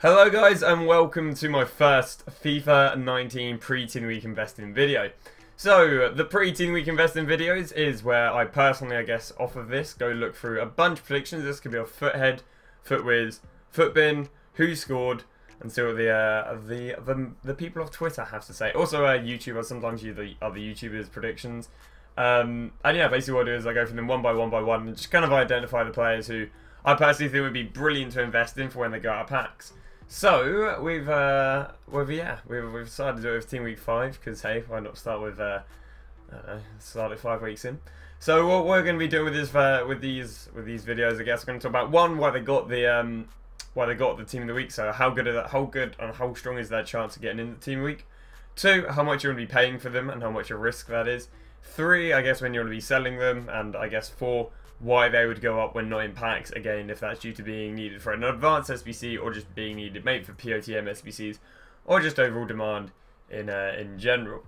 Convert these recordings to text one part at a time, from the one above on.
Hello guys and welcome to my first FIFA 19 pre-Teen Week investing video. So, the pre-Teen Week investing videos is where I personally, off of this, go look through a bunch of predictions. This could be a Foothead, Footwiz, Footbin, who scored, and see what the people of Twitter have to say. Also YouTube, I sometimes use the other YouTubers' predictions. And yeah, basically what I do is I go from them one by one and just kind of identify the players who I personally think would be brilliant to invest in for when they go out of packs. So we've decided to do it with Team Week 5 because hey, why not start with I don't know, start it 5 weeks in. So what we're going to be doing with this with these videos, I guess we're going to talk about one, why they got the Team of the Week. So how good and how strong is their chance of getting in the Team of the Week. 2, how much you're going to be paying for them and how much a risk that is. 3, I guess when you're going to be selling them, and I guess 4, why they would go up when not in packs, again, if that's due to being needed for an advanced SBC or just being needed maybe for POTM SBCs or just overall demand in general.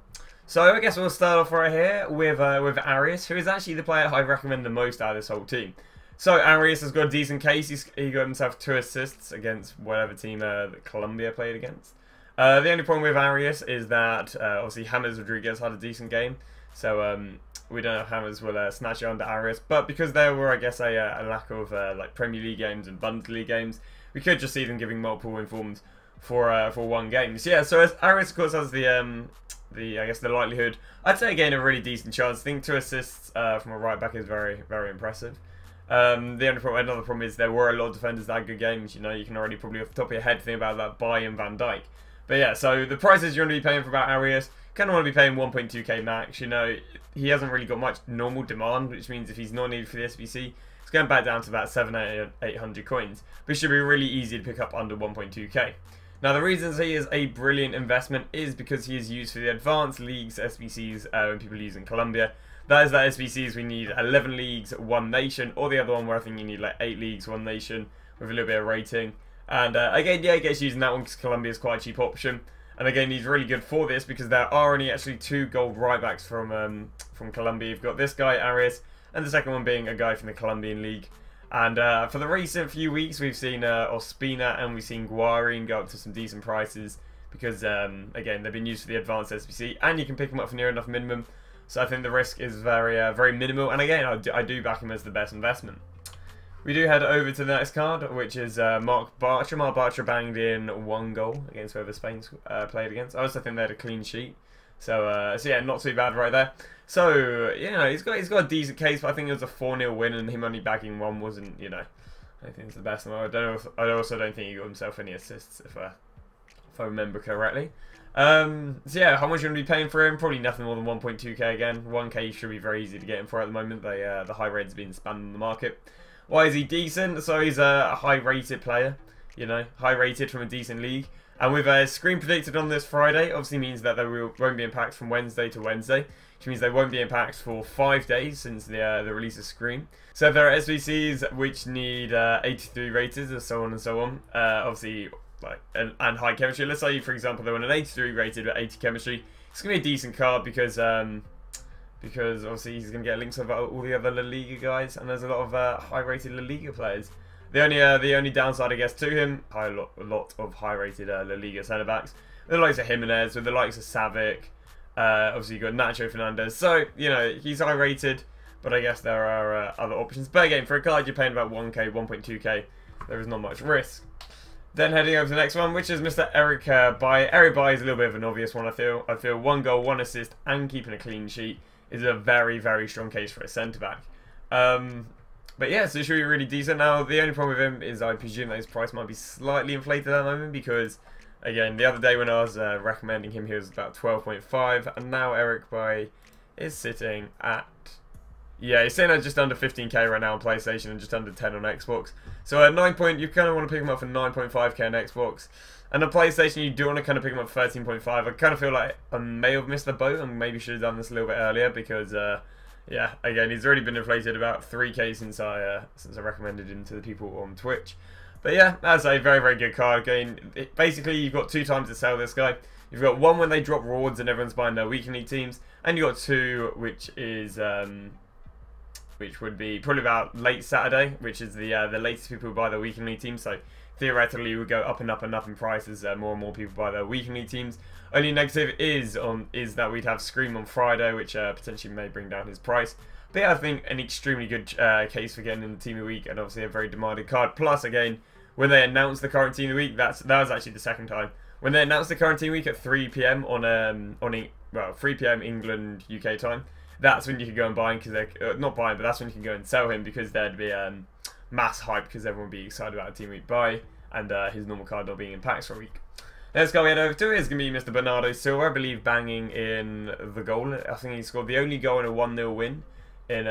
So I guess we'll start off right here with Arias, who is actually the player I recommend the most out of this whole team. So Arias has got a decent case. He got himself 2 assists against whatever team that Colombia played against. The only problem with Arias is that obviously James Rodriguez had a decent game, so we don't know if James will snatch it under Arias, but because there were, I guess, a lack of like Premier League games and Bundesliga games, we could just see them giving multiple informed for one game. So yeah, so as Arias of course has the likelihood, I'd say again a really decent chance. I think 2 assists from a right back is very impressive. Another problem is there were a lot of defenders that had good games. You know, you can already probably off the top of your head think about that Bay and Van Dijk. But yeah, so the prices you're going to be paying for about Arias, kind of want to be paying 1.2k max. You know, he hasn't really got much normal demand, which means if he's not needed for the SBC, it's going back down to about 700-800 coins, which should be really easy to pick up under 1.2k. Now, the reasons he is a brilliant investment is because he is used for the advanced leagues SBCs when people are using Colombia. That is that SBCs we need 11 leagues, 1 nation, or the other one where I think you need like 8 leagues, 1 nation with a little bit of rating. And again, yeah, he gets using that one because Colombia is quite a cheap option. And again, he's really good for this because there are only actually 2 gold right backs from Colombia. You've got this guy, Arias, and the second one being a guy from the Colombian league. And for the recent few weeks, we've seen Ospina and we've seen Guarin go up to some decent prices because, again, they've been used for the advanced SBC, and you can pick them up for near enough minimum. So I think the risk is very minimal. And again, I do back him as the best investment. We do head over to the next card, which is Marc Bartra. Marc Bartra banged in 1 goal against whoever Spain played against. I also think they had a clean sheet. So yeah, not too bad right there. So, you know, he's got a decent case, but I think it was a 4-0 win, and him only bagging 1 wasn't, you know, I think it's the best. I also don't think he got himself any assists, if I remember correctly. So yeah, how much are you going to be paying for him? Probably nothing more than 1.2k again. 1k should be very easy to get him for at the moment. The high rate's been spammed in the market. Why is he decent? So he's a high-rated player, you know, high-rated from a decent league. And with a screen predicted on this Friday, obviously means that they won't be in packs from Wednesday to Wednesday, which means they won't be in packs for 5 days since the release of screen. So if there are SBCs which need 83 rated or so on, obviously, like and high chemistry. Let's say, for example, they want an 83 rated with 80 chemistry. It's going to be a decent card because obviously he's going to get links of all the other La Liga guys, and there's a lot of high-rated La Liga players. The only downside, I guess, to him, a lot of high-rated La Liga centre-backs, with the likes of Jimenez, with the likes of Savic, obviously you've got Nacho Fernandez, so, you know, he's high-rated, but I guess there are other options. But again, for a card you're paying about 1k, 1.2k, there is not much risk. Then heading over to the next one, which is Mr. Eric Bay. Eric Bay is a little bit of an obvious one, I feel. 1 goal, 1 assist, and keeping a clean sheet is a very strong case for a centre-back. But yeah, so it should be really decent. Now, the only problem with him is I presume that his price might be slightly inflated at the moment because, again, the other day when I was recommending him, he was about 12.5, and now Eric Bay is sitting at, yeah, he's sitting at just under 15k right now on PlayStation and just under 10 on Xbox. So at you kind of want to pick him up for 9.5k on Xbox. And on PlayStation, you do want to kind of pick him up for 13.5. I kind of feel like I may have missed the boat and maybe should have done this a little bit earlier because, yeah, again, he's already been inflated about 3k since I recommended him to the people on Twitch. But yeah, that's a very good card. Again, basically, you've got 2 times to sell this guy. You've got 1 when they drop rewards and everyone's buying their weekend league teams, and you've got 2 which is which would be probably about late Saturday, which is the latest people who buy their weekend league team. So theoretically would go up and up and up in price as more and more people buy their weekly teams. Only negative is that we'd have Scream on Friday, which potentially may bring down his price. But yeah, I think an extremely good case for getting in the team of the week, and obviously a very demanded card. Plus, again, when they announced the current team of the week, that was actually the second time. When they announced the current team of the week at 3 PM on 3 PM England UK time, that's when you could go and buy him, because they're not buy him, but that's when you can go and sell him, because there'd be mass hype because everyone would be excited about a team week buy and his normal card not being in packs for a week. Let's go head over to it. It's going to be Mr. Bernardo Silva, I believe, banging in the goal. I think he scored the only goal in a 1-0 win in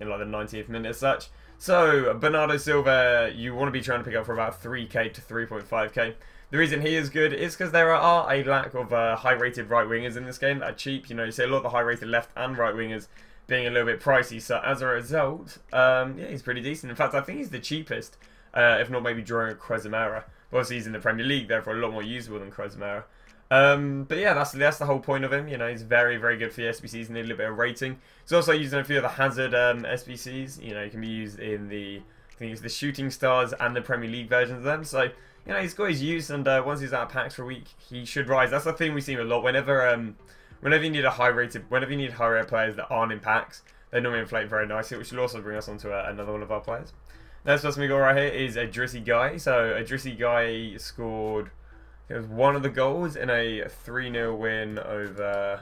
like the 90th minute as such. So Bernardo Silva, you want to be trying to pick up for about 3k to 3.5k. The reason he is good is because there are a lack of high-rated right wingers in this game that are cheap. You know, you see a lot of the high-rated left and right wingers being a little bit pricey. So as a result, yeah, he's pretty decent. In fact, I think he's the cheapest, if not maybe drawing a Crezimera. Obviously, he's in the Premier League, therefore a lot more usable than Crezimera. But yeah, that's the whole point of him. You know, he's very, very good for the SBCs and need a little bit of rating. He's also using a few of the Hazard SBCs. You know, he can be used in the, I think it's the Shooting Stars and the Premier League versions of them. So, you know, he's got his use, and once he's out of packs for a week, he should rise. That's the thing we see a lot. Whenever you need whenever you need high-rate players that aren't in packs, they normally inflate very nicely, which will also bring us on to another one of our players. Next person we got right here is a Drizzy Guy. So a Drizzy Guy scored, it was one of the goals in a 3-0 win over,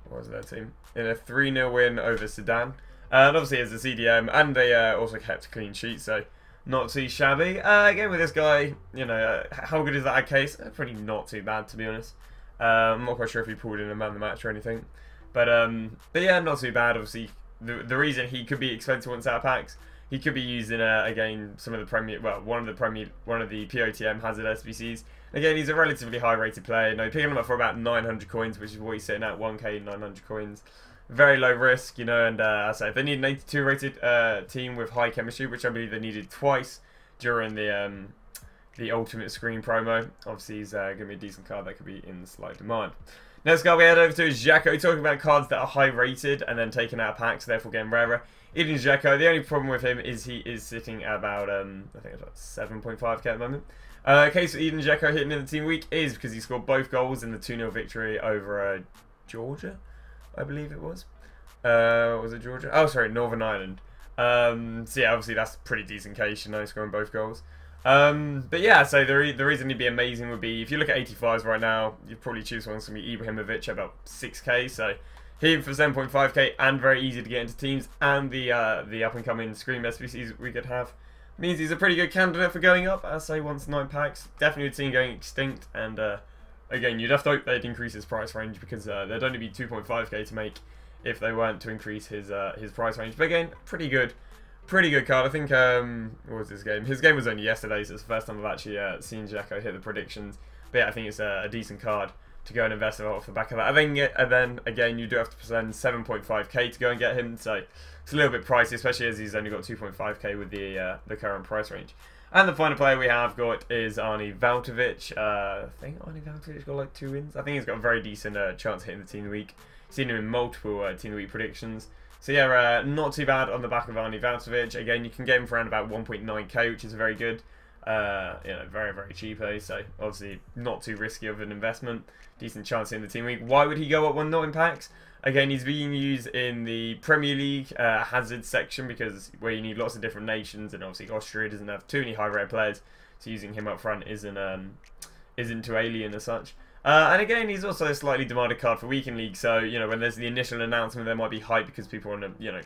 what was their team? In a 3-0 win over Sudan. And obviously as a CDM, and they also kept a clean sheet, so not too shabby. Again with this guy, you know, how good is that case? Pretty not too bad, to be honest. I'm not quite sure if he pulled in a man of the match or anything. But yeah, not too bad. Obviously, the reason he could be expensive once out of packs, he could be used in again some of the one of the POTM Hazard SBCs. Again, he's a relatively high rated player. You know, picking him up for about 900 coins, which is what he's sitting at, 1k 900 coins. Very low risk, you know. And I say if they need an 82 rated team with high chemistry, which I believe they needed twice during the Ultimate Screen promo, obviously he's going to be a decent card that could be in slight demand. Next card we head over to is Dzeko. Talking about cards that are high rated and then taken out of packs, therefore getting rarer. Eden Dzeko, the only problem with him is he is sitting at about, I think it's about 7.5k at the moment. Case for Eden Dzeko hitting in the team week is because he scored both goals in the 2-0 victory over Georgia, I believe it was. Was it Georgia? Oh, sorry, Northern Ireland. So yeah, obviously that's a pretty decent case, you know, scoring both goals. But yeah, so the reason he'd be amazing would be, if you look at 85s right now, you'd probably choose one that's going to be Ibrahimovic at about 6k, so him for 7.5k and very easy to get into teams, and the up-and-coming Scream SBCs we could have means he's a pretty good candidate for going up, I say, once 9 packs. Definitely a team going extinct, and again, you'd have to hope they'd increase his price range, because there'd only be 2.5k to make if they weren't to increase his price range. But again, pretty good card. I think, what was his game? His game was only yesterday, so it's the first time I've actually seen Dzeko hit the predictions. But yeah, I think it's a decent card to go and invest off the back of that. And then again, you do have to spend 7.5k to go and get him, so it's a little bit pricey, especially as he's only got 2.5k with the current price range. And the final player we have got is Arnautovic. I think Arnautovic got like 2 wins. I think he's got a very decent chance of hitting the team of the week. Seen him in multiple team of the week predictions. So yeah, not too bad on the back of Arnautovic. Again, you can get him for around about 1.9k, which is very good. You know, very, very cheap, so obviously not too risky of an investment. Decent chance in the team week. Why would he go up when not in packs? Again, he's being used in the Premier League Hazard section, because where you need lots of different nations, and obviously Austria doesn't have too many high rare players, so using him up front isn't too alien as such. And again, he's also a slightly demanded card for Weekend League, so, you know, when there's the initial announcement, there might be hype because people want to, you know,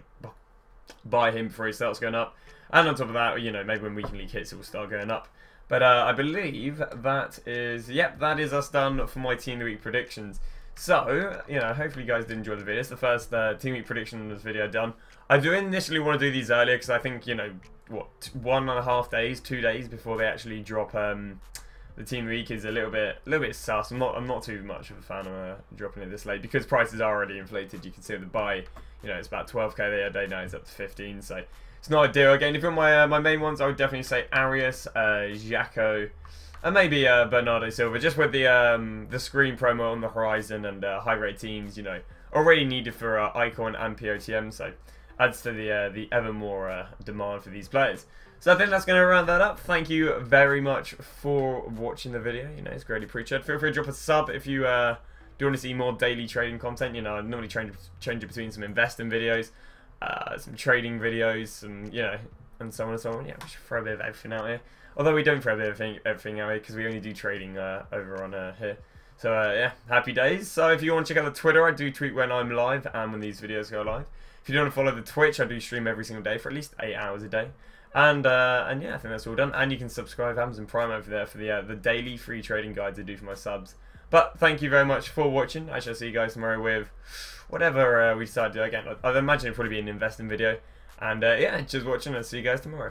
buy him before he starts going up. And on top of that, you know, maybe when Weekend League hits, it will start going up. But I believe that is, yep, that is us done for my Team of the Week predictions. So, you know, hopefully you guys did enjoy the video. It's the first Team Week predictions video done. I do initially want to do these earlier, because I think, you know, what, 1.5 days, 2 days before they actually drop the Team of the Week is a little bit sus. I'm not too much of a fan of dropping it this late, because prices are already inflated. You can see with the buy, you know, it's about 12k the other day, now it's up to 15, so it's not ideal. Again, if you're my main ones, I would definitely say Arias, Dzeko, and maybe Bernardo Silva, just with the screen promo on the horizon and high rate teams, you know, already needed for Icon and POTM, so adds to the ever more demand for these players. So I think that's going to round that up. Thank you very much for watching the video. You know, it's greatly appreciated. Feel free to drop a sub if you do want to see more daily trading content. You know, I normally change it between some investing videos, some trading videos, some, you know, and so on and so on. Yeah, we should throw a bit of everything out here. Although we don't throw a bit of everything out here because we only do trading over on here. So yeah, happy days. So if you want to check out the Twitter, I do tweet when I'm live and when these videos go live. If you don't want to follow the Twitch, I do stream every single day for at least 8 hours a day. And yeah, I think that's all done. And you can subscribe Amazon Prime over there for the daily free trading guides I do for my subs. But thank you very much for watching. I shall see you guys tomorrow with whatever we decide to do. Again, I'd imagine it'll probably be an investing video. And yeah, just watching. I'll see you guys tomorrow.